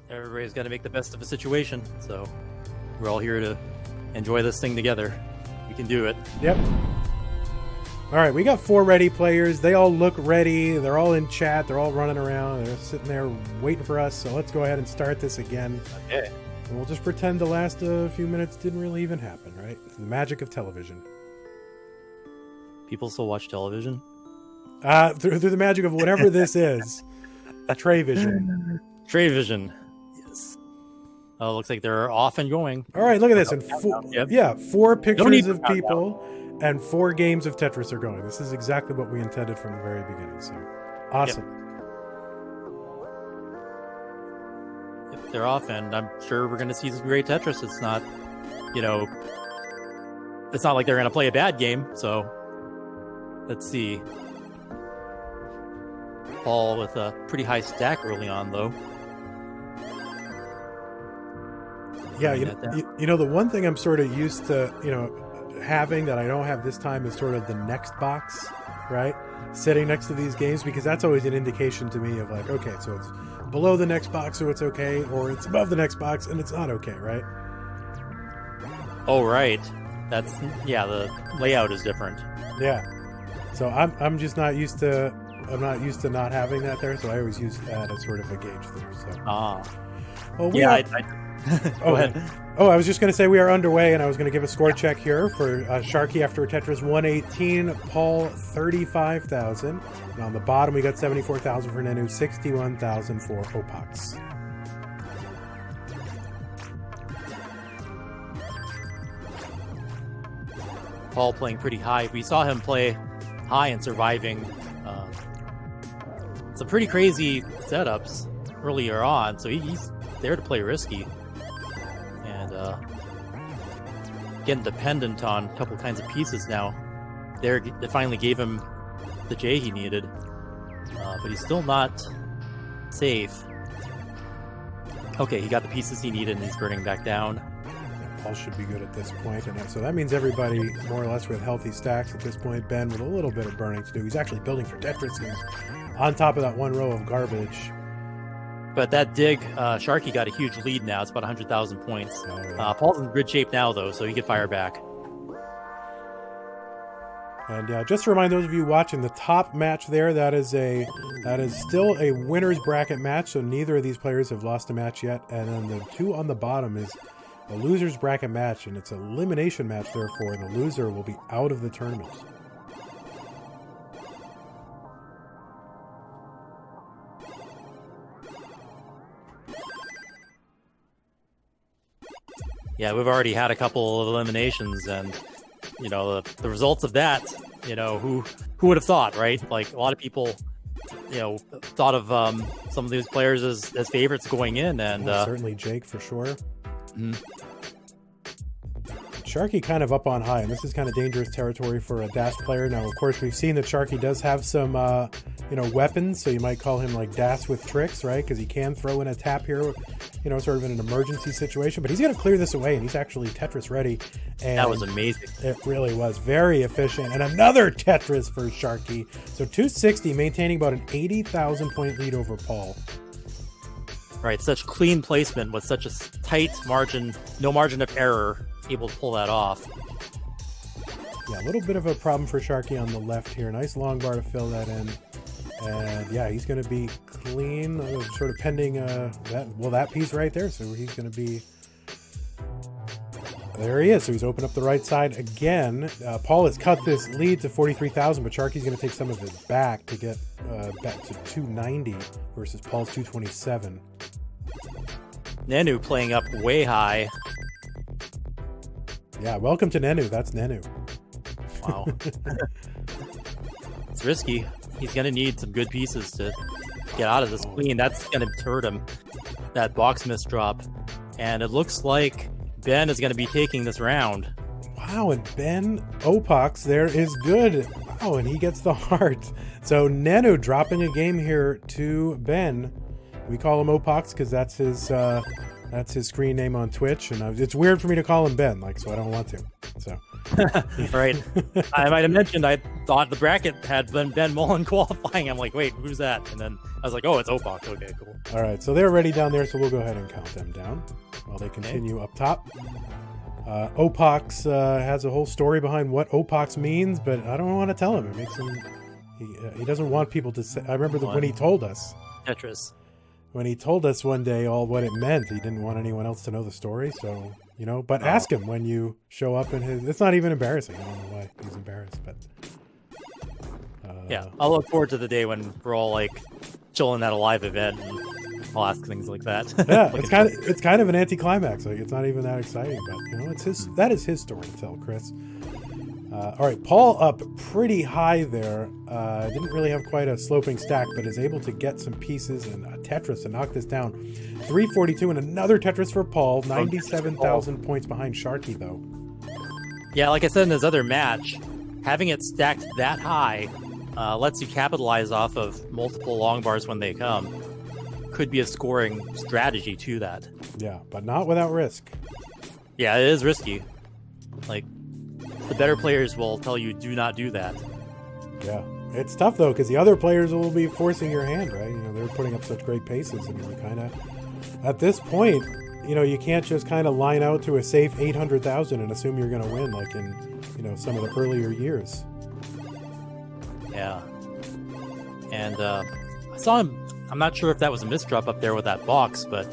everybody's got to make the best of a situation. So we're all here to enjoy this thing together. We can do it. Yep. All right, we got 4 ready players. They all look ready. They're all in chat. They're all running around. They're sitting there waiting for us. So let's go ahead and start this again. Okay. And we'll just pretend the last few minutes didn't really even happen, right? It's the magic of television. People still watch television? Through the magic of whatever this is. Trey vision. Trey vision. Yes. Oh, looks like they're off and going. All right, look at this. And Yep. 4 pictures of people and 4 games of Tetris are going. This is exactly what we intended from the very beginning. So awesome. Yep, they're off, and I'm sure we're going to see some great Tetris. It's not, it's not like they're going to play a bad game. So let's see. Paul with a pretty high stack early on, though. Yeah, you know, the one thing I'm sort of used to, having that I don't have this time is sort of the next box, right? Sitting next to these games, because that's always an indication to me of like, okay, so it's below the next box, so it's okay, or it's above the next box and it's not okay, right? Oh, right. That's, the layout is different. Yeah. So I'm just not used to, not having that there, so I always use that as sort of a gauge there. So. Well, Go ahead. I was just going to say we are underway, and I was going to give a score check here for Sharky after a Tetris 118, Paul 35,000. And on the bottom, we got 74,000 for Nenu, 61,000 for Opox. Paul playing pretty high. We saw him play high and surviving some pretty crazy setups earlier on, so he's there to play risky. Getting dependent on a couple kinds of pieces now. They finally gave him the J he needed, but he's still not safe. Okay, he got the pieces he needed, and he's burning back down. Paul should be good at this point, and so that means everybody more or less with healthy stacks at this point. Ben with a little bit of burning to do. He's actually building for Tetris. He's on top of that 1 row of garbage. But that dig, Sharky got a huge lead now. It's about 100,000 points. Oh, yeah. Paul's in good shape now, though, so he can fire back. And just to remind those of you watching, the top match there, that is still a winner's bracket match, so neither of these players have lost a match yet. And then the 2 on the bottom is a loser's bracket match, and it's an elimination match, therefore, and the loser will be out of the tournament. Yeah, we've already had a couple of eliminations, and the results of that. Who would have thought, right? Like a lot of people, thought of some of these players as favorites going in, and certainly Jake for sure. Mm-hmm. Sharky kind of up on high, and this is kind of dangerous territory for a DAS player. Now, of course, we've seen that Sharky does have some, weapons, so you might call him like DAS with tricks, right? Because he can throw in a tap here, sort of in an emergency situation. But he's going to clear this away, and he's actually Tetris ready. And that was amazing. It really was. Very efficient. And another Tetris for Sharky. So 260, maintaining about an 80,000 point lead over Paul. Right, such clean placement with such a tight margin, no margin of error, able to pull that off. Yeah, a little bit of a problem for Sharky on the left here. Nice long bar to fill that in. And yeah, he's going to be clean, sort of pending that piece right there. So he's going to be... There he is. So he's opened up the right side again. Paul has cut this lead to 43,000, but Sharky's going to take some of it back to get back to 290 versus Paul's 227. Nenu playing up way high. Yeah, welcome to Nenu. That's Nenu. Wow. It's risky. He's going to need some good pieces to get out of this clean. That's going to hurt him, that box miss drop. And it looks like Ben is going to be taking this round. Wow, and Ben Opox there is good. Wow, and he gets the heart. So Nenu dropping a game here to Ben. We call him Opox because that's his screen name on Twitch, and it's weird for me to call him Ben, so I don't want to. So, right. I might have mentioned I thought the bracket had Ben Mullen qualifying. I'm like, wait, who's that? And then I was like, oh, it's Opok. Okay, cool. All right, so they're already down there, so we'll go ahead and count them down while they continue up top. Opox has a whole story behind what Opox means, but I don't want to tell him. It makes him... He doesn't want people to say... I remember when he told us. Tetris. When he told us one day all what it meant, he didn't want anyone else to know the story, so, you know, but ask him when you show up in his... It's not even embarrassing. I don't know why he's embarrassed, but... yeah, I'll look forward to the day when we're all, like, chilling at a live event, and I'll ask things like that. Yeah, it's kind of an anticlimax. Like, it's not even that exciting, but, you know, that is his story to tell, Chris. All right, Paul up pretty high there. Didn't really have quite a sloping stack, but is able to get some pieces and a Tetris to knock this down. 342 and another Tetris for Paul. 97,000 points behind Sharky, though. Yeah, like I said in this other match, having it stacked that high lets you capitalize off of multiple long bars when they come. Could be a scoring strategy to that. Yeah, but not without risk. Yeah, it is risky. Like, the better players will tell you, do not do that. Yeah, it's tough, though, because the other players will be forcing your hand, right? You know, they're putting up such great paces, and you're kind of... At this point, you know, you can't just kind of line out to a safe 800,000 and assume you're going to win, like in, you know, some of the earlier years. Yeah. And I saw him... I'm not sure if that was a misdrop up there with that box, but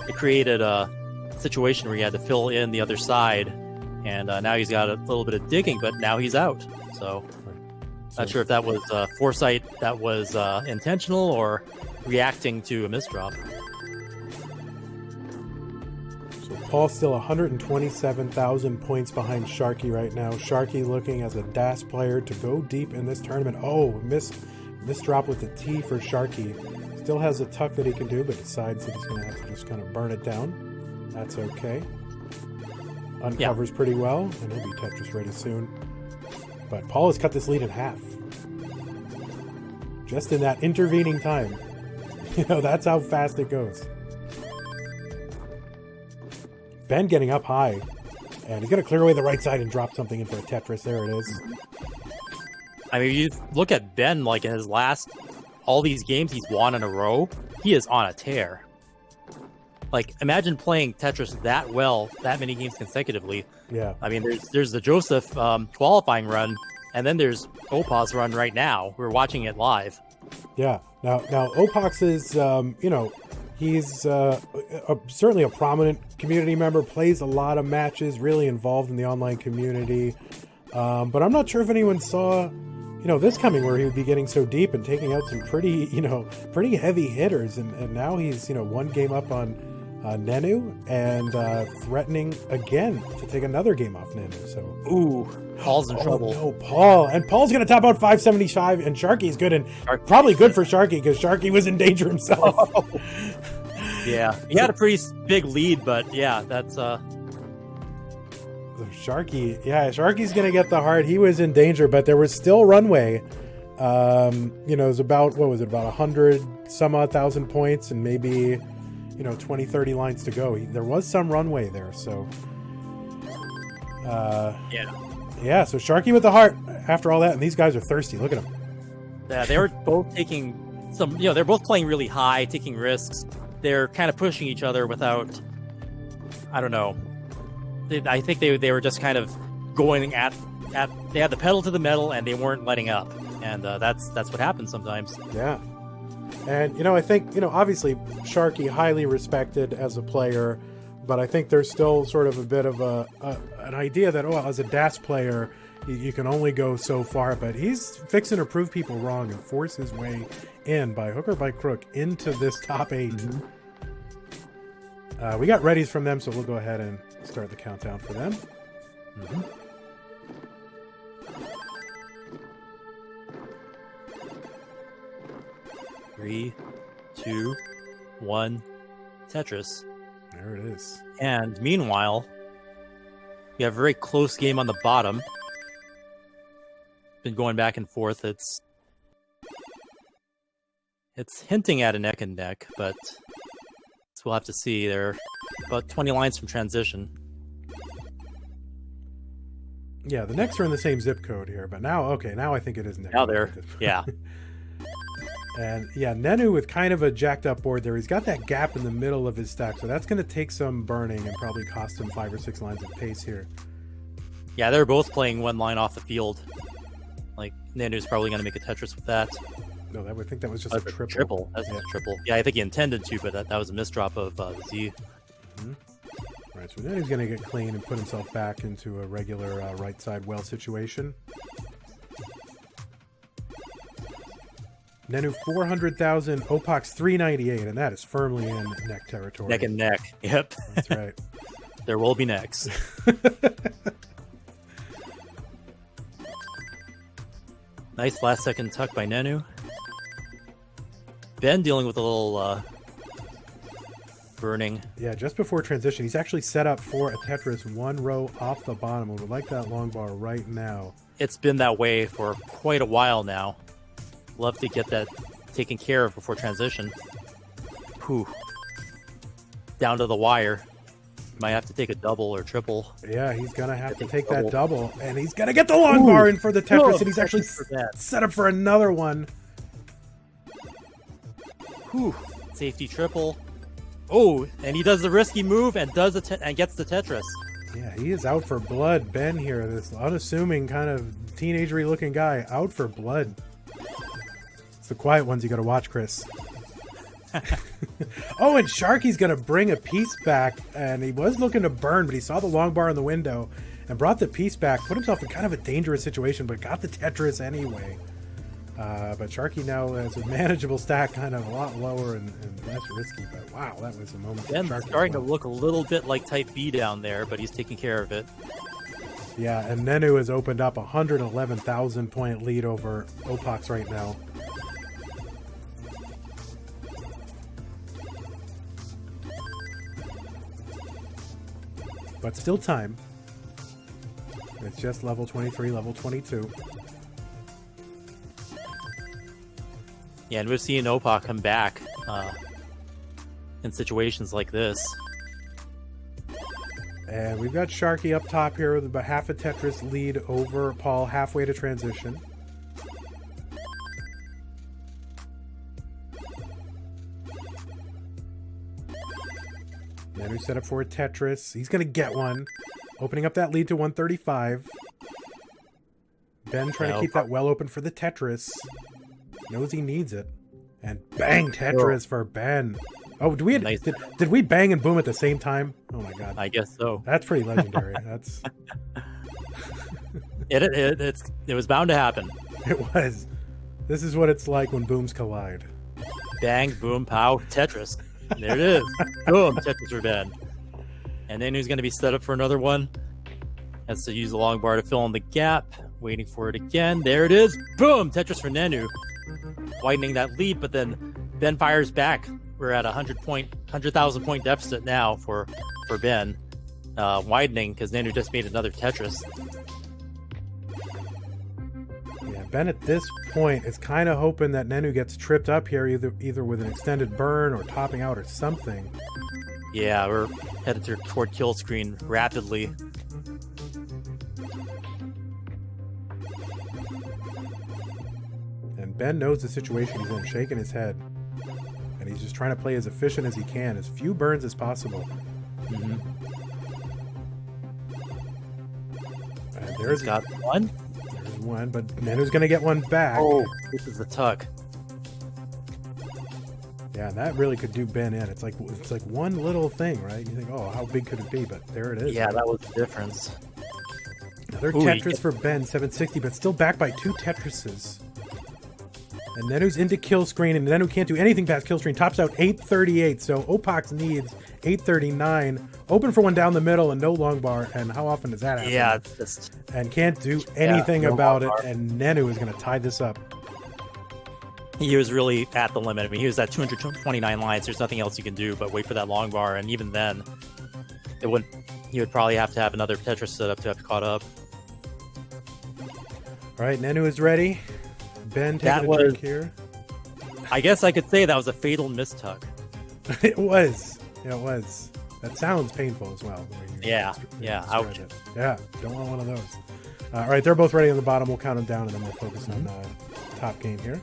it created a situation where he had to fill in the other side. And now he's got a little bit of digging, but now he's out. So, not sure if that was foresight that was intentional or reacting to a misdrop. So Paul's still 127,000 points behind Sharky right now. Sharky looking as a DAS player to go deep in this tournament. Oh, misdrop with the T for Sharky. Still has a tuck that he can do, but decides that he's going to have to just kind of burn it down. That's okay. Uncovers pretty well, and he'll be Tetris ready soon. But Paul has cut this lead in half. Just in that intervening time. You know, that's how fast it goes. Ben getting up high. And he's going to clear away the right side and drop something in for a Tetris. There it is. I mean, you look at Ben, like in his last... all these games he's won in a row, he is on a tear. Like, imagine playing Tetris that well, that many games consecutively. Yeah. I mean, there's the Joseph qualifying run, and then there's Opok's run right now. We're watching it live. Yeah. Now Opox is, you know, he's certainly a prominent community member, plays a lot of matches, really involved in the online community. But I'm not sure if anyone saw, you know, this coming where he would be getting so deep and taking out some pretty heavy hitters. And now he's, you know, one game up on Nenu and threatening again to take another game off Nenu. So, ooh, Paul's in trouble. No, Paul. And Paul's going to top out 575, and Sharky's good, and probably good for Sharky because Sharky was in danger himself. Yeah, he had a pretty big lead, but yeah, that's... Sharky, yeah, Sharky's going to get the heart. He was in danger, but there was still runway. You know, it was about, what was it, about 100 some odd thousand points and maybe... you know, 20, 30 lines to go. There was some runway there, so... Yeah, so Sharky with the heart after all that, and these guys are thirsty. Look at them. Yeah, they were both taking some... You know, they're both playing really high, taking risks. They're kind of pushing each other without... I don't know. I think they were just kind of going at... They had the pedal to the metal, and they weren't letting up. And that's what happens sometimes. Yeah. And, you know, I think, you know, obviously Sharky highly respected as a player, but I think there's still sort of a bit of an idea that, oh, as a DAS player, you can only go so far, but he's fixing to prove people wrong and force his way in by hook or by crook into this top 8. We got readies from them, so we'll go ahead and start the countdown for them. 3, 2, 1, Tetris. There it is. And meanwhile, we have a very close game on the bottom. Been going back and forth. It's hinting at a neck and neck, but we'll have to see. They're about 20 lines from transition. Yeah, the necks are in the same zip code here, but now I think it is neck. Now they're, yeah. And yeah, Nenu with kind of a jacked up board there. He's got that gap in the middle of his stack, so that's going to take some burning and probably cost him 5 or 6 lines of pace here. Yeah, they're both playing one line off the field. Like, Nenu's probably going to make a Tetris with that. No, I would think that was just a triple. That's a triple. Yeah, I think he intended to, but that was a misdrop of Z. Mm-hmm. Right, so Nenu's going to get clean and put himself back into a regular right side well situation. Nenu 400,000, Opox 398, and that is firmly in neck territory. Neck and neck. Yep. That's right. There will be necks. Nice last second tuck by Nenu. Ben dealing with a little burning. Yeah, just before transition, he's actually set up for a Tetris 1 row off the bottom. We would like that long bar right now. It's been that way for quite a while now. Love to get that taken care of before transition. Whew. Down to the wire. Might have to take a double or triple. Yeah, he's going to have to take that double. And he's going to get the long bar in for the Tetris. And he's actually set up for another one. Whew. Safety triple. Oh, and he does the risky move and does and gets the Tetris. Yeah, he is out for blood. Ben here, this unassuming kind of teenagery looking guy, out for blood. It's the quiet ones you got to watch, Chris. Oh, and Sharky's going to bring a piece back, and he was looking to burn, but he saw the long bar in the window and brought the piece back, put himself in kind of a dangerous situation, but got the Tetris anyway. But Sharky now has a manageable stack, kind of a lot lower and less risky. But wow, that was a moment. Ben's starting to look a little bit like Type B down there, but he's taking care of it. Yeah, and Nenu has opened up a 111,000 point lead over Opox right now. But still time. It's just level 23, level 22. Yeah, and we've seen Opa come back in situations like this. And we've got Sharky up top here with about half a Tetris lead over Paul halfway to transition. Nenu set up for a Tetris. He's going to get one. Opening up that lead to 135. Ben trying to keep that well open for the Tetris. Knows he needs it. And bang, Tetris for Ben. Oh, did we bang and boom at the same time? Oh my god. I guess so. That's pretty legendary. That's it was bound to happen. It was. This is what it's like when booms collide. Bang, boom, pow, Tetris. There it is. Boom, Tetris for Ben. And then he's going to be set up for another one. Has to use the long bar to fill in the gap. Waiting for it again. There it is. Boom, Tetris for Nenu. Widening that lead, but then Ben fires back. We're at 100,000 point deficit now for Ben. Widening because Nenu just made another Tetris. Yeah, Ben at this point is kind of hoping that Nenu gets tripped up here, either with an extended burn or topping out or something. Yeah, we're headed toward kill screen rapidly. And Ben knows the situation he's in, shaking his head. And he's just trying to play as efficient as he can, as few burns as possible. Mm-hmm. And there's got one. There's one, but Nenu's going to get one back. Oh, this is a tuck. Yeah, and that really could do Ben in. It's like one little thing, right? You think, oh, how big could it be? But there it is. Yeah, that was the difference. Another Tetris for Ben, 760, but still back by 2 Tetrises. And Nenu's into kill screen, and Nenu can't do anything past kill screen. Tops out 838, so Opox needs 839. Open for one down the middle and no long bar, and how often does that happen? Yeah, it's just... And can't do anything about it, and Nenu is going to tie this up. He was really at the limit. I mean, he was at 229 lines. There's nothing else you can do but wait for that long bar, and even then, he would probably have to have another Tetris set up to have caught up. All right, Nenu is ready. Ben taking a drink here. I guess I could say that was a fatal mistuck. It was. Yeah, it was. That sounds painful as well. Yeah. Ouch. Yeah, don't want one of those. All right, they're both ready on the bottom. We'll count them down, and then we'll focus on top game here.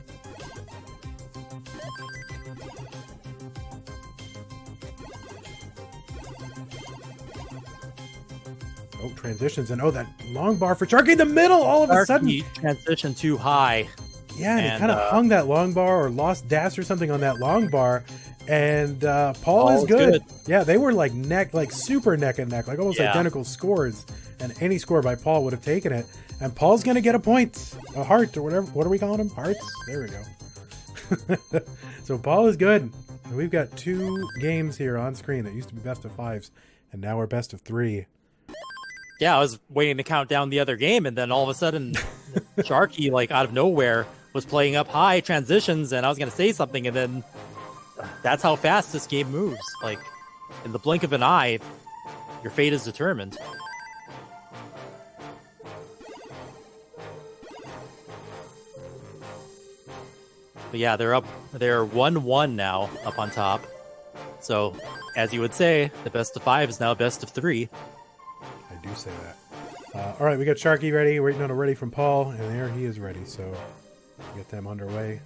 Oh, transitions, and oh, that long bar for Sharky in the middle all of a sudden. Transition too high. Yeah, and he kind of hung that long bar or lost dash or something on that long bar. And Paul is good. Yeah, they were like super neck and neck, like almost identical scores. And any score by Paul would have taken it. And Paul's going to get a point, a heart or whatever. What are we calling them? Hearts? There we go. So Paul is good. And we've got 2 games here on screen that used to be best of 5s. And now we're best of 3. Yeah, I was waiting to count down the other game. And then all of a sudden, Sharky, like out of nowhere, was playing up high transitions. And I was going to say something. And then that's how fast this game moves. Like in the blink of an eye, your fate is determined. But yeah, they're 1-1 now up on top. So, as you would say, the best of 5 is now best of 3. I do say that. All right, we got Sharky ready, waiting on a ready from Paul, and there he is ready. So, get them underway.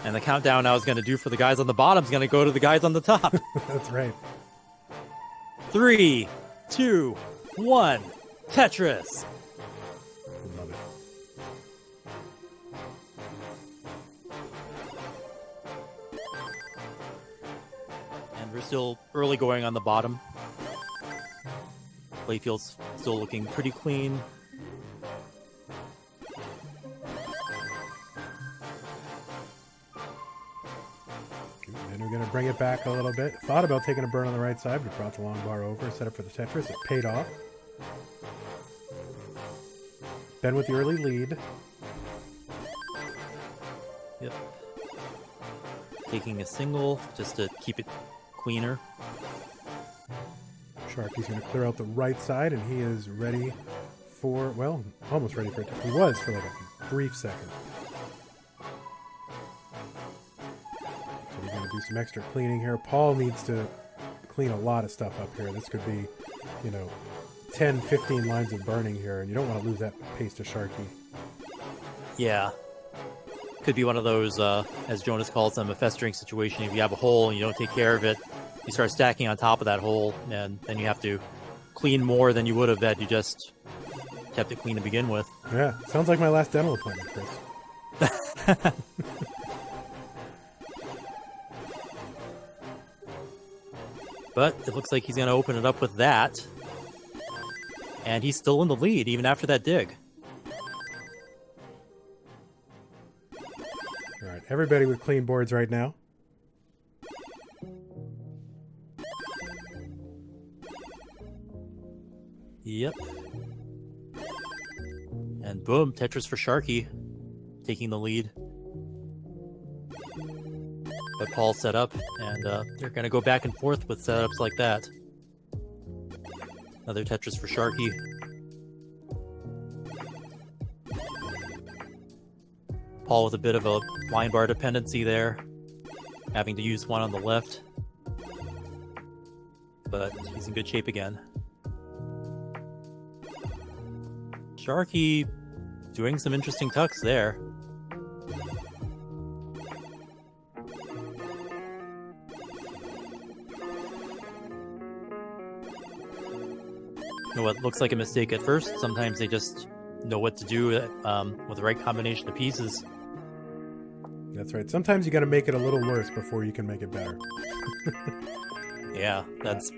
And the countdown I was going to do for the guys on the bottom is going to go to the guys on the top. That's right. 3, 2, 1, Tetris. Love it. And we're still early going on the bottom. Playfield's still looking pretty clean. And we're going to bring it back a little bit. Thought about taking a burn on the right side, but brought the long bar over, set up for the Tetris. It paid off. Ben with the early lead. Yep. Taking a single just to keep it cleaner. Sharky's going to clear out the right side, and he is ready for, well, almost ready for it. He was for like a brief second. So we're going to do some extra cleaning here. Paul needs to clean a lot of stuff up here. This could be, 10, 15 lines of burning here, and you don't want to lose that pace to Sharky. Yeah. Could be one of those, as Jonas calls them, a festering situation. If you have a hole and you don't take care of it, you start stacking on top of that hole, and then you have to clean more than you would have had you just kept it clean to begin with. Yeah, sounds like my last dental appointment, Chris. But it looks like he's going to open it up with that. And he's still in the lead, even after that dig. All right, everybody with clean boards right now. Yep. And boom, Tetris for Sharky, taking the lead. But Paul set up, and they're going to go back and forth with setups like that. Another Tetris for Sharky. Paul with a bit of a line bar dependency there, having to use one on the left. But he's in good shape again. Sharky doing some interesting tucks there. What looks like a mistake at first, sometimes they just know what to do with the right combination of pieces. That's right. Sometimes you got to make it a little worse before you can make it better. Yeah, that's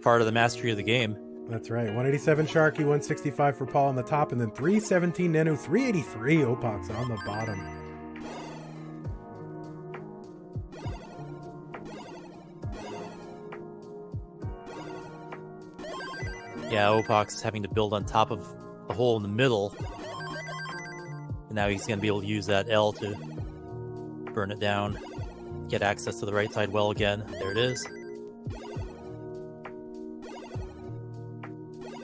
part of the mastery of the game. That's right. 187 Sharky, 165 for Paul on the top, and then 317 Nenu, 383 Opox on the bottom. Yeah, Opox having to build on top of the hole in the middle. And now he's going to be able to use that L to burn it down. Get access to the right side well again. There it is.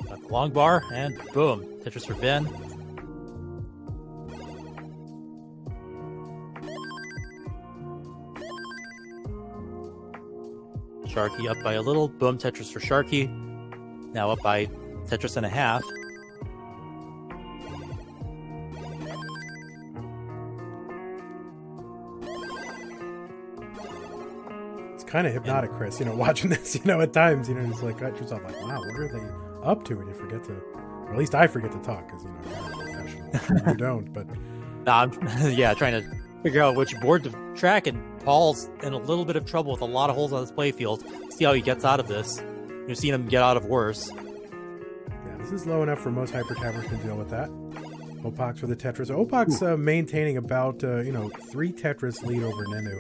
Got the long bar, and boom. Tetris for Ben. Sharky up by a little. Boom, Tetris for Sharky. Now up by Tetris and a half. It's kind of hypnotic, Chris. Watching this, at times, just like got yourself like, wow, up to and you forget to, or at least I forget to talk because, you know, I'm not a professional. You don't, but. Nah, I'm trying to figure out which board to track, and Paul's in a little bit of trouble with a lot of holes on his playfield. See how he gets out of this. You've seen him get out of worse. Yeah, this is low enough for most hyper tappers can deal with that. Opox for the Tetris. Opox maintaining about, 3 Tetris lead over Nenu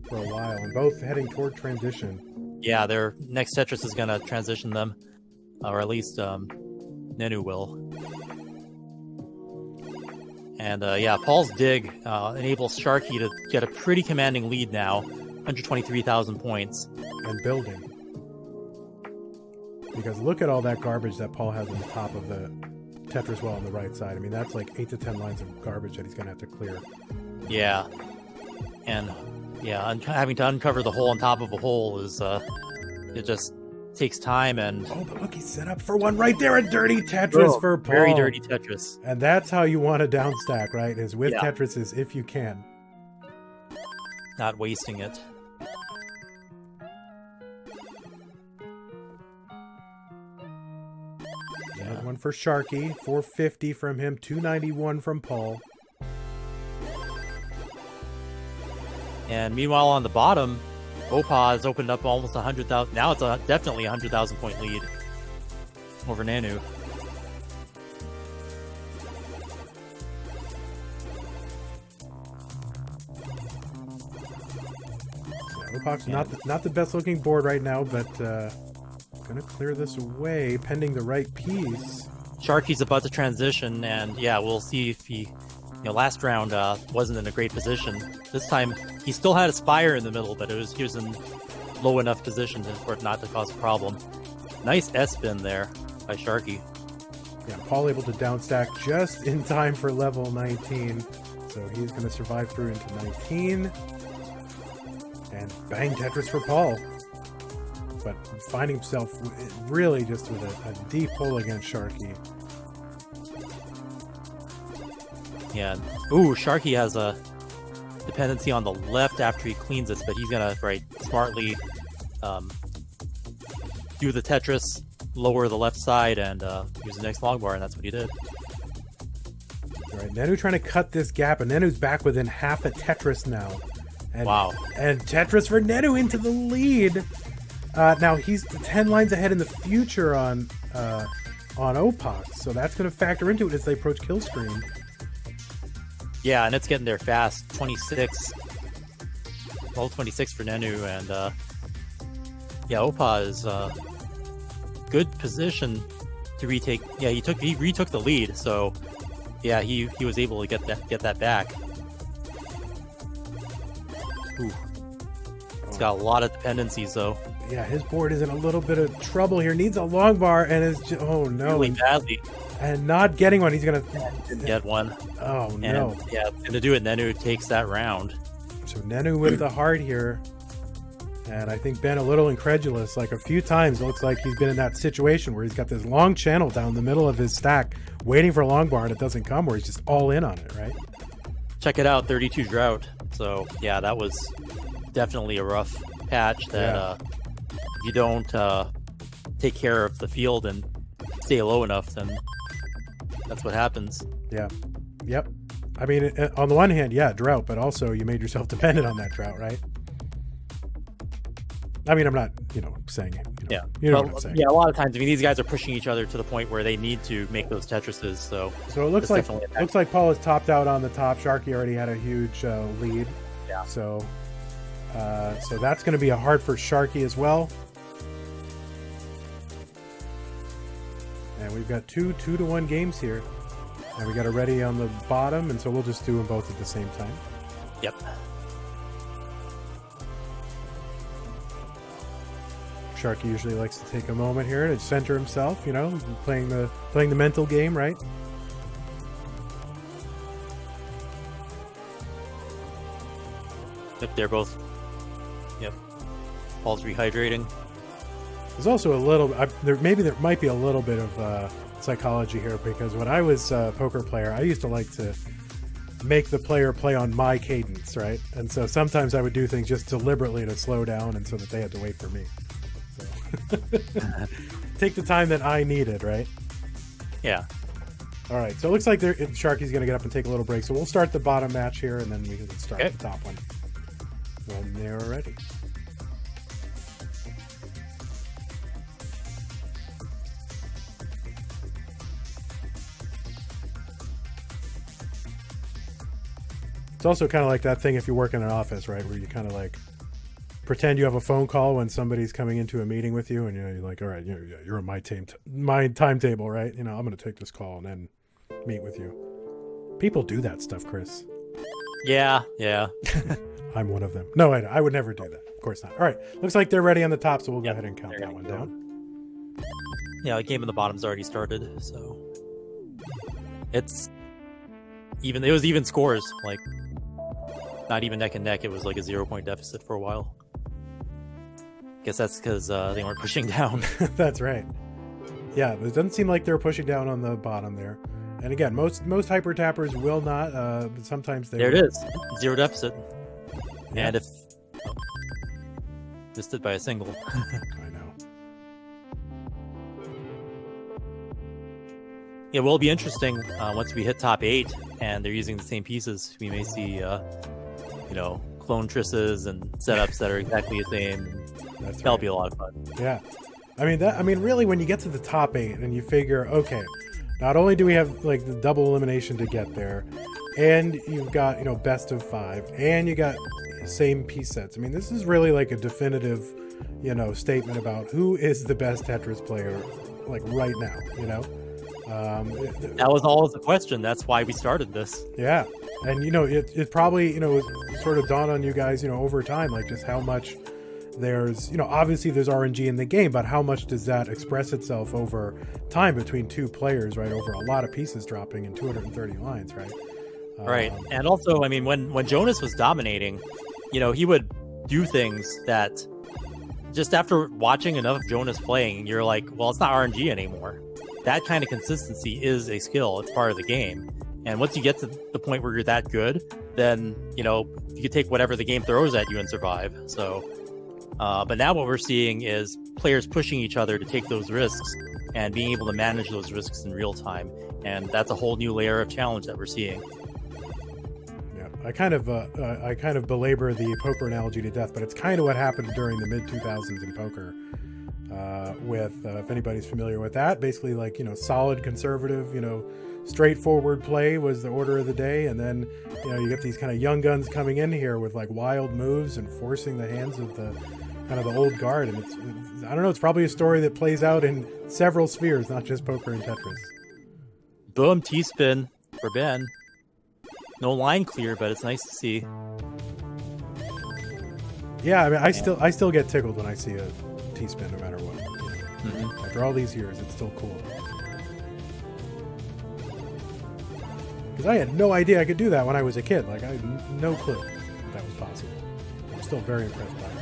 for a while, and both heading toward transition. Yeah, their next Tetris is going to transition them, or at least Nenu will. And Paul's dig enables Sharky to get a pretty commanding lead now, 123,000 points. And building. Because look at all that garbage that Paul has on the top of the Tetris well on the right side. I mean, that's like 8 to 10 lines of garbage that he's going to have to clear. Yeah. And, having to uncover the hole on top of a hole is, it just takes time. And oh, but look, he's set up for one right there. A dirty Tetris for Paul. Very dirty Tetris. And that's how you want to down stack, right? Is with Tetris is if you can. Not wasting it. Another one for Sharky. 450 from him. 291 from Paul. And meanwhile, on the bottom, Opa has opened up almost 100,000. Now it's definitely a 100,000 point lead over Nenu. Opa's not the best looking board right now, but gonna clear this away pending the right piece. Sharky's about to transition, and we'll see if he. Last round wasn't in a great position. This time, he still had a spire in the middle, but he was in low enough position for it not to cause a problem. Nice S-spin there by Sharky. Yeah, Paul able to downstack just in time for level 19. So he's going to survive through into 19. And bang, Tetris for Paul. But finding himself really just with a deep hole against Sharky. Yeah. Ooh, Sharky has a dependency on the left after he cleans this, but he's gonna smartly do the Tetris, lower the left side, and use the next long bar, and that's what he did. All right, Nenu trying to cut this gap, and Nenu's back within half a Tetris now. And, wow. And Tetris for Nenu into the lead. Now he's 10 lines ahead in the future on Opox, so that's going to factor into it as they approach kill screen. Yeah, and it's getting there fast. 26. Level 26 for Nenu, and Opa is good position to retake. Yeah, he retook the lead, so yeah, he was able to get that back. Ooh. It's got a lot of dependencies though. Yeah, his board is in a little bit of trouble here. Needs a long bar, and is oh no, really badly. And not getting one. He's gonna get one. Oh no! And, yeah, gonna do it. Nenu takes that round. So Nenu with the heart here, and I think Ben a little incredulous. Like a few times, it looks like he's been in that situation where he's got this long channel down the middle of his stack, waiting for a long bar, and it doesn't come. Where he's just all in on it, right? Check it out, 32 drought. So yeah, that was definitely a rough patch. That if you don't take care of the field and stay low enough, then that's what happens. Yeah. Yep. I mean, on the one hand, yeah, drought, but also you made yourself dependent on that drought, right? I mean, I'm not, saying it. You know what I'm saying. Yeah, a lot of times, I mean, these guys are pushing each other to the point where they need to make those Tetrises. So it looks like Paul is topped out on the top. Sharky already had a huge lead. Yeah. So that's going to be a hard for Sharky as well. And we've got two 2-to-1 games here. And we got a ready on the bottom, and so we'll just do them both at the same time. Yep. Sharky usually likes to take a moment here to center himself, playing the mental game, right? Yep, they're both. Yep. Paul's rehydrating. There's also a little. There might be a little bit of psychology here, because when I was a poker player, I used to like to make the player play on my cadence, right? And so sometimes I would do things just deliberately to slow down, and so that they had to wait for me. So Take the time that I needed, right? Yeah. All right, so it looks like Sharky's going to get up and take a little break. So we'll start the bottom match here, and then we can start the top one when they're ready. It's also kind of like that thing if you work in an office, right, where you kind of like pretend you have a phone call when somebody's coming into a meeting with you, and you're like, all right, you're on my timetable, right? I'm going to take this call and then meet with you. People do that stuff, Chris. Yeah. I'm one of them. No, I would never do that. Of course not. All right, looks like they're ready on the top, so we'll go ahead and count that one down. Yeah, the game in the bottom's already started, so it's even. It was even scores, like not even neck and neck. It was like a 0-point deficit for a while. Guess that's because they weren't pushing down. That's right. Yeah, it doesn't seem like they're pushing down on the bottom there. And again, most hyper tappers will not. But sometimes they. There it is, 0 deficit. Yeah. And if missed it by a single. I know. It will be interesting once we hit top 8 and they're using the same pieces. We may see, clone trisses and setups that are exactly the same. That'll be a lot of fun. Yeah, I mean, really, when you get to the top 8 and you figure, okay, not only do we have like the double elimination to get there, and you've got best of 5, and you got same piece sets. I mean, this is really like a definitive, statement about who is the best Tetris player, like right now. That was always the question. That's why we started this. Yeah, and it probably sort of dawned on you guys over time, like just how much there's obviously there's RNG in the game, but how much does that express itself over time between two players, right? Over a lot of pieces dropping in 230 lines, right? Right, and also, I mean, when Jonas was dominating, he would do things that just after watching enough of Jonas playing, you're like, well, it's not RNG anymore. That kind of consistency is a skill. It's part of the game. And once you get to the point where you're that good, then, you can take whatever the game throws at you and survive. So, but now what we're seeing is players pushing each other to take those risks and being able to manage those risks in real time. And that's a whole new layer of challenge that we're seeing. Yeah, I kind of belabor the poker analogy to death, but it's kind of what happened during the mid-2000s in poker. With if anybody's familiar with that, basically like solid conservative straightforward play was the order of the day, and then you get these kind of young guns coming in here with like wild moves and forcing the hands of the kind of the old guard, and it's I don't know, it's probably a story that plays out in several spheres, not just poker and Tetris. Boom, T-spin for Ben. No line clear, but it's nice to see. Yeah, I mean, I still get tickled when I see a T-spin, no matter what. Mm-hmm. After all these years, it's still cool. Because I had no idea I could do that when I was a kid. Like, I had no clue that was possible. I'm still very impressed by it.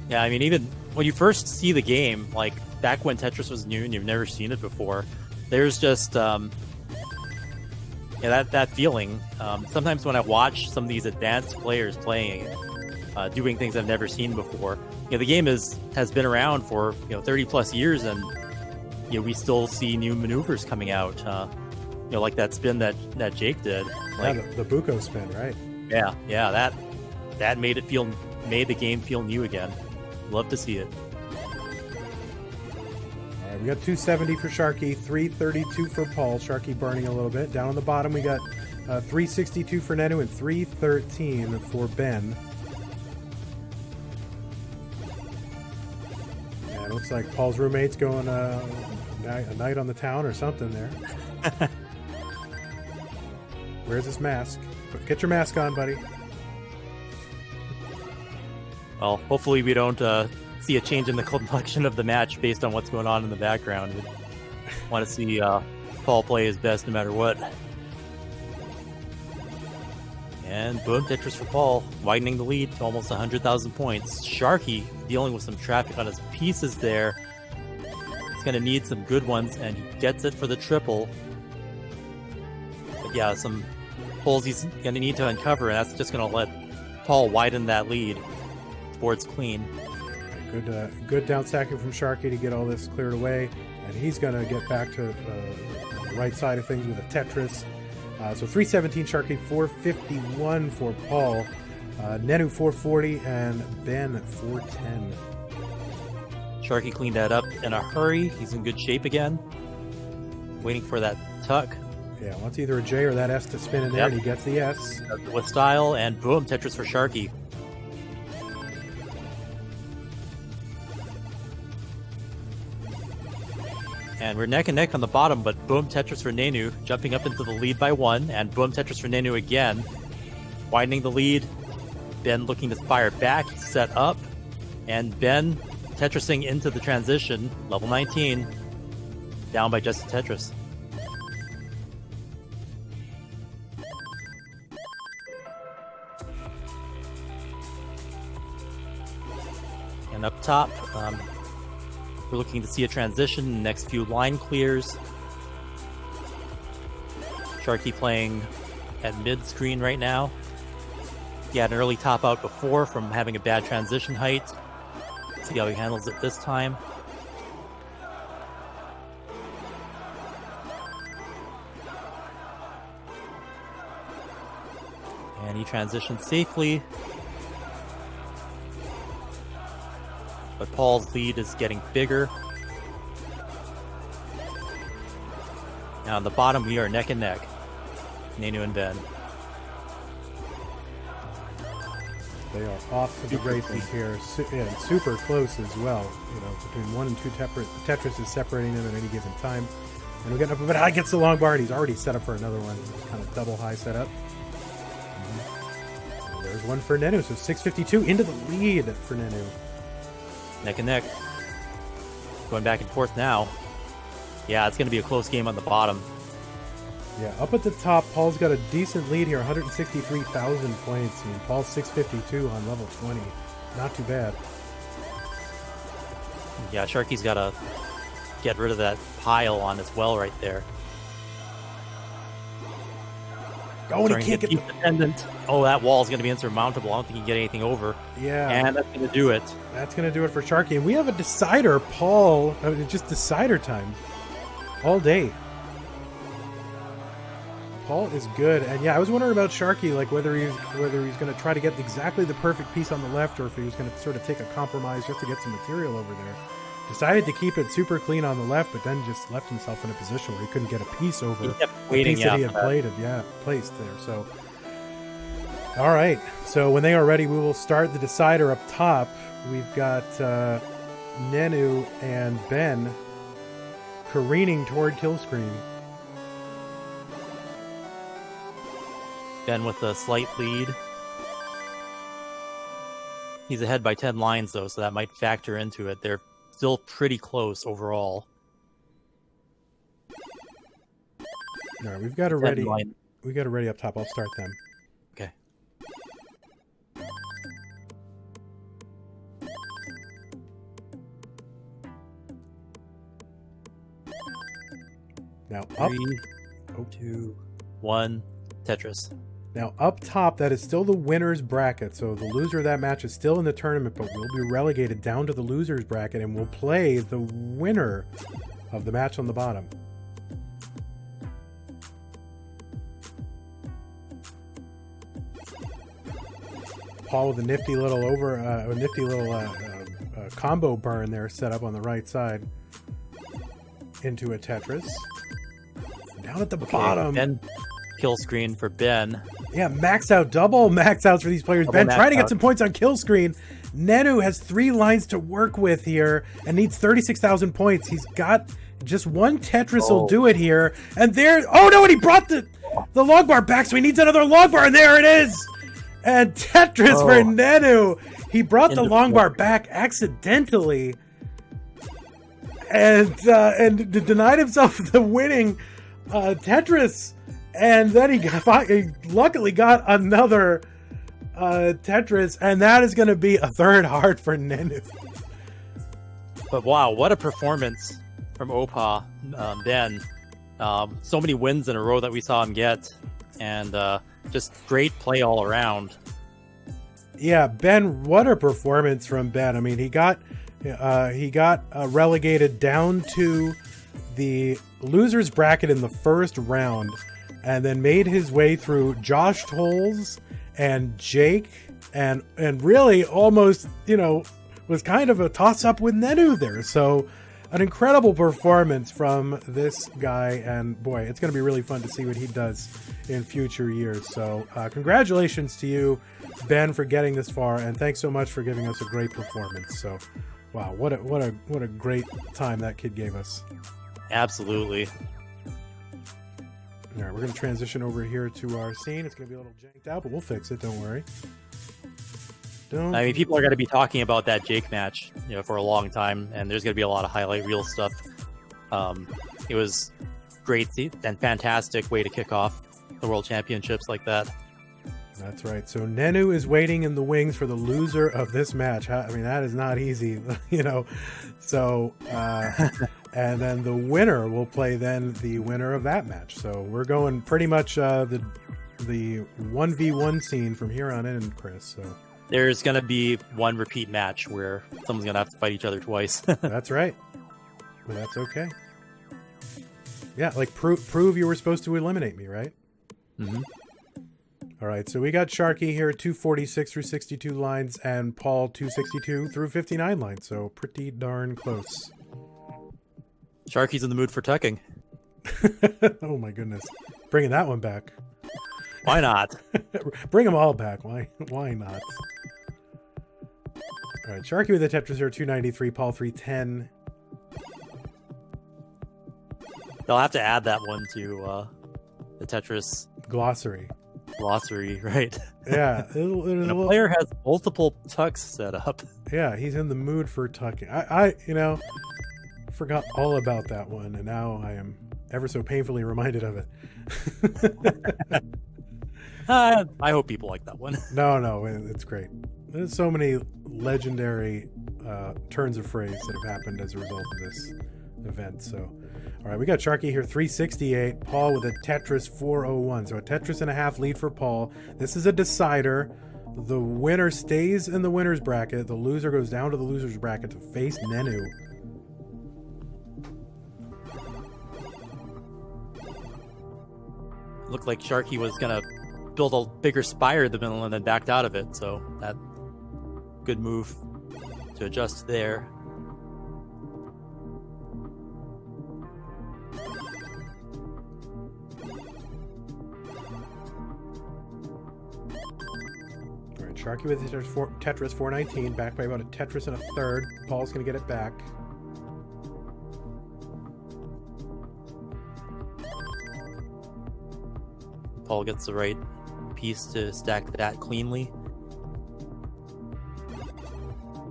Yeah, I mean, even when you first see the game, like back when Tetris was new and you've never seen it before, there's just that feeling. Sometimes when I watch some of these advanced players playing, doing things I've never seen before, the game has been around for 30 plus years, and we still see new maneuvers coming out. Like that spin that Jake did. Like, yeah, the Buko spin, right? Yeah, that made the game feel new again. Love to see it. All right, we got 270 for Sharky, 332 for Paul. Sharky burning a little bit. Down on the bottom, we got 362 for Nenu and 313 for Ben. Yeah, it looks like Paul's roommate's going a night on the town or something there. Where's his mask? Get your mask on, buddy. Well, hopefully we don't see a change in the complexion of the match based on what's going on in the background. We want to see Paul play his best no matter what. And boom, Tetris for Paul, widening the lead to almost 100,000 points. Sharky dealing with some traffic on his pieces there. He's going to need some good ones, and he gets it for the triple. But yeah, some holes he's going to need to uncover, and that's just going to let Paul widen that lead. Board's clean. Good down stacking from Sharky to get all this cleared away, and he's gonna get back to the right side of things with a Tetris. So 317 Sharky, 451 for Paul, Nenu 440, and Ben 410. Sharky cleaned that up in a hurry. He's in good shape again. Waiting for that tuck. Yeah, wants either a J or that S to spin in there, and he gets the S. With style, and boom, Tetris for Sharky. And we're neck and neck on the bottom, but boom, Tetris for Nenu, jumping up into the lead by 1, and boom, Tetris for Nenu again, widening the lead. Ben looking to fire back, set up, and Ben Tetrising into the transition, level 19, down by just a Tetris. And up top, we're looking to see a transition, next few line clears. Sharky playing at mid-screen right now. He had an early top out before from having a bad transition height. See how he handles it this time. And he transitioned safely. But Paul's lead is getting bigger. Now on the bottom, we are neck and neck. Nenu and Ben. They are off to the races here, and super close as well. You know, between 1 and 2 Tetris is separating them at any given time. And we're getting up, but I gets the long bar, and he's already set up for another one. It's kind of double high setup. And there's one for Nenu, so 652 into the lead for Nenu. Neck and neck. Going back and forth now. Yeah, it's going to be a close game on the bottom. Yeah, up at the top, Paul's got a decent lead here, 163,000 points. I mean, Paul's 652 on level 20. Not too bad. Yeah, Sharky's got to get rid of that pile on his well right there. Oh, and he can't get dependent. Oh, that wall is going to be insurmountable. I don't think he can get anything over. Yeah. And that's going to do it. That's going to do it for Sharky. And we have a decider, Paul. I mean, just decider time. All day. Paul is good. And yeah, I was wondering about Sharky, like whether he's going to try to get exactly the perfect piece on the left, or if he was going to sort of take a compromise just to get some material over there. Decided to keep it super clean on the left, but then just left himself in a position where he couldn't get a piece over the piece that he had placed there. So, all right. So when they are ready, we will start the decider up top. We've got Nenu and Ben careening toward kill screen. Ben with a slight lead. He's ahead by 10 lines, though, so that might factor into it. They're still pretty close overall. All right, we've got a ready. We got a ready up top. I'll start them. Okay. Now up. 3, 2, 1, Tetris. Now, up top, that is still the winner's bracket, so the loser of that match is still in the tournament, but will be relegated down to the loser's bracket, and will play the winner of the match on the bottom. Paul with a nifty little combo burn there set up on the right side into a Tetris. Down at the bottom. Ben, kill screen for Ben. Yeah, double max outs for these players. Ben trying to get some points on kill screen. Nenu has 3 lines to work with here and needs 36,000 points. He's got just one Tetris will do it here. And there, oh no, and he brought the log bar back, so he needs another log bar, and there it is. And Tetris for Nenu. He brought the long bar back accidentally and denied himself the winning Tetris. And then he luckily got another Tetris, and that is going to be a third heart for Nenu. But wow, what a performance from Opa, Ben. So many wins in a row that we saw him get, and just great play all around. Yeah, Ben, what a performance from Ben. I mean, he got relegated down to the losers bracket in the first round, and then made his way through Josh Tolles and Jake, and really almost, was kind of a toss-up with Nenu there. So an incredible performance from this guy, and boy, it's going to be really fun to see what he does in future years. So congratulations to you, Ben, for getting this far, and thanks so much for giving us a great performance. So wow, what a great time that kid gave us. Absolutely. All right, we're going to transition over here to our scene. It's going to be a little janked out, but we'll fix it. Don't worry. I mean, people are going to be talking about that Jake match, for a long time, and there's going to be a lot of highlight reel stuff. It was great and fantastic way to kick off the World Championships like that. That's right. So Nenu is waiting in the wings for the loser of this match. I mean, that is not easy, So, and then the winner will play then the winner of that match. So we're going pretty much the 1v1 scene from here on in, Chris. So there's going to be one repeat match where someone's going to have to fight each other twice. That's right. But that's okay. Yeah, like prove you were supposed to eliminate me, right? Mm-hmm. All right, so we got Sharky here, 246 through 62 lines, and Paul, 262 through 59 lines, so pretty darn close. Sharky's in the mood for tucking. Oh my goodness. Bringing that one back. Why not? Bring them all back. Why not? All right, Sharky with the Tetris here, 293, Paul, 310. They'll have to add that one to the Tetris glossary, right? Yeah. The player has multiple tucks set up. Yeah, he's in the mood for tucking. I forgot all about that one, and now I am ever so painfully reminded of it. I hope people like that one. No, it's great. There's so many legendary turns of phrase that have happened as a result of this event. So, all right, we got Sharky here, 368. Paul with a Tetris 401. So a Tetris and a half lead for Paul. This is a decider. The winner stays in the winner's bracket. The loser goes down to the loser's bracket to face Nenu. Looked like Sharky was gonna build a bigger spire in the middle and then backed out of it. So that good move to adjust there. Sharky with Tetris 419, back by about a Tetris and a third. Paul's going to get it back. Paul gets the right piece to stack that cleanly.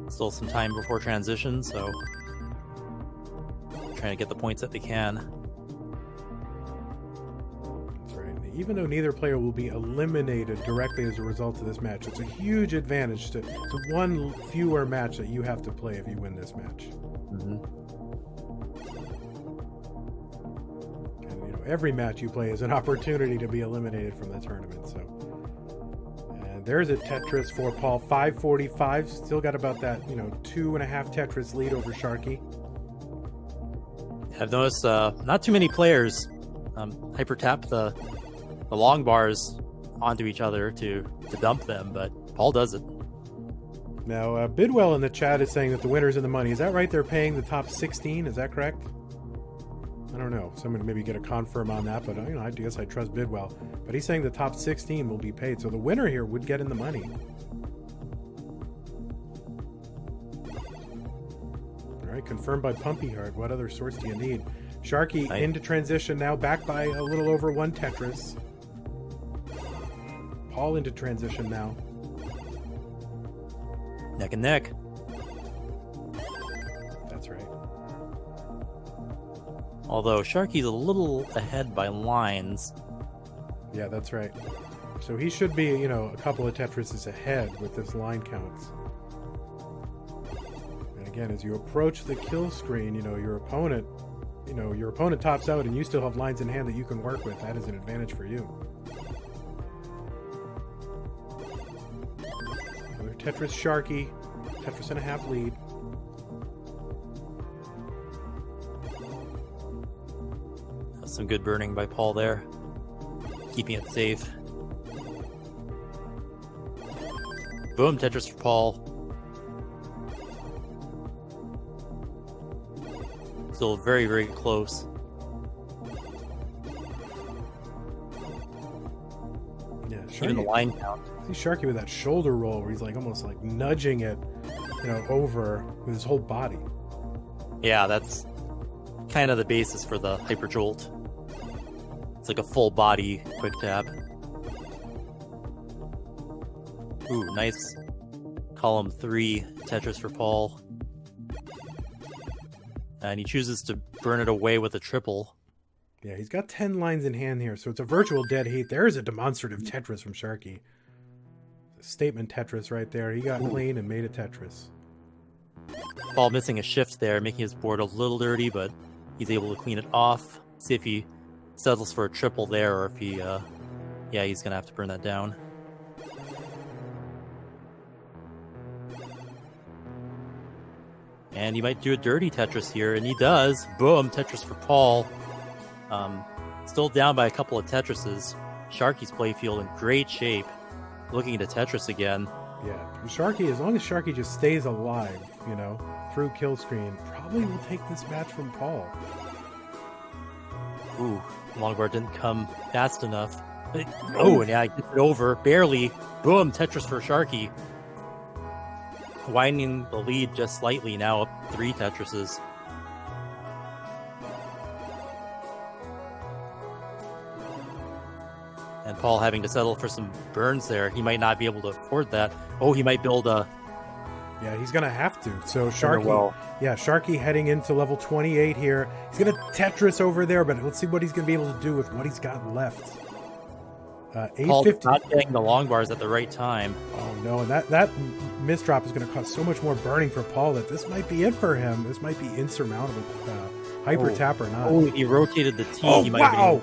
Still some time before transition, so trying to get the points that they can. Even though neither player will be eliminated directly as a result of this match, it's a huge advantage to one fewer match that you have to play if you win this match. Mm-hmm. And every match you play is an opportunity to be eliminated from the tournament. So, and there's a Tetris for Paul, 545. Still got about that 2.5 Tetris lead over Sharky. I've noticed not too many players hyper tap the long bars onto each other to dump them, but Paul does it. Now, Bidwell in the chat is saying that the winner's in the money. Is that right? They're paying the top 16? Is that correct? I don't know. Someone maybe get a confirm on that, but I guess I trust Bidwell. But he's saying the top 16 will be paid, so the winner here would get in the money. All right, confirmed by Pumpy Heart. What other source do you need? Sharky into transition now, back by a little over one Tetris. Paul into transition now. Neck and neck. That's right. Although Sharky's a little ahead by lines. Yeah, that's right. So he should be, a couple of Tetrises ahead with this line counts. And again, as you approach the kill screen, your opponent tops out and you still have lines in hand that you can work with. That is an advantage for you. Tetris Sharky. Tetris and a half lead. Some good burning by Paul there. Keeping it safe. Boom, Tetris for Paul. Still very, very close. Yeah, Sharky, even the line count. See Sharky with that shoulder roll where he's like almost like nudging it, over with his whole body. Yeah, that's kind of the basis for the hyper jolt. It's like a full body quick tap. Ooh, nice column 3 Tetris for Paul. And he chooses to burn it away with a triple. Yeah, he's got 10 lines in hand here, so it's a virtual dead heat. There's a demonstrative Tetris from Sharky. A statement Tetris right there. He got clean and made a Tetris. Paul missing a shift there, making his board a little dirty, but he's able to clean it off. See if he settles for a triple there, or if he, yeah, he's going to have to burn that down. And he might do a dirty Tetris here, and he does. Boom, Tetris for Paul. Still down by a couple of Tetrises. Sharky's playfield in great shape. Looking at a Tetris again. Yeah, Sharky, as long as Sharky just stays alive, through kill screen, probably will take this match from Paul. Ooh, longboard didn't come fast enough. Oh, and yeah, gets it over, barely. Boom, Tetris for Sharky. Widening the lead just slightly, now up 3 Tetrises. And Paul having to settle for some burns there. He might not be able to afford that. Oh, he might build a... Yeah, he's going to have to. So Sharky, Sharky heading into level 28 here. He's going to Tetris over there, but let's see what he's going to be able to do with what he's got left. Paul not getting the long bars at the right time. Oh, no, and that misdrop is going to cause so much more burning for Paul that this might be it for him. This might be insurmountable. Hyper tap or not. Oh, he rotated the T. Oh, he might wow.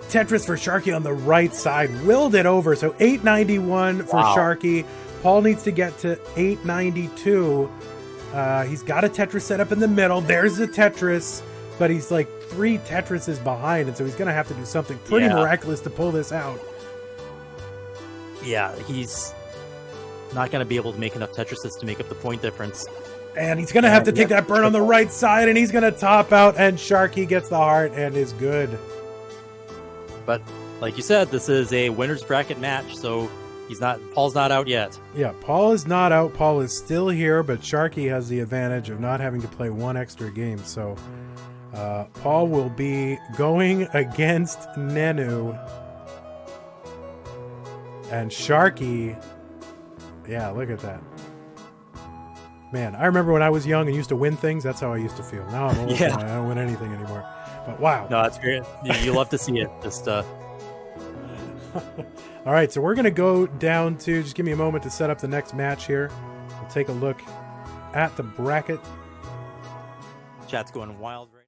Tetris for Sharky on the right side. Willed it over. So 891 for Sharky. Paul needs to get to 892. He's got a Tetris set up in the middle. There's the Tetris, but he's like 3 Tetrises behind, and so he's going to have to do something pretty miraculous to pull this out. Yeah, he's not going to be able to make enough Tetrises to make up the point difference. And he's going to have to take that burn on the right side, and he's going to top out, and Sharky gets the heart and is good. But like you said, this is a winner's bracket match, so Paul's not out yet. Yeah, Paul is not out. Paul is still here, but Sharky has the advantage of not having to play 1 extra game. So Paul will be going against Nenu. And Sharky, yeah, look at that. Man, I remember when I was young and used to win things. That's how I used to feel. Now I'm old and I don't win anything anymore. But wow. No, that's great. You love to see it. Just All right, so we're going to go down to, just give me a moment to set up the next match here. We'll take a look at the bracket. Chat's going wild right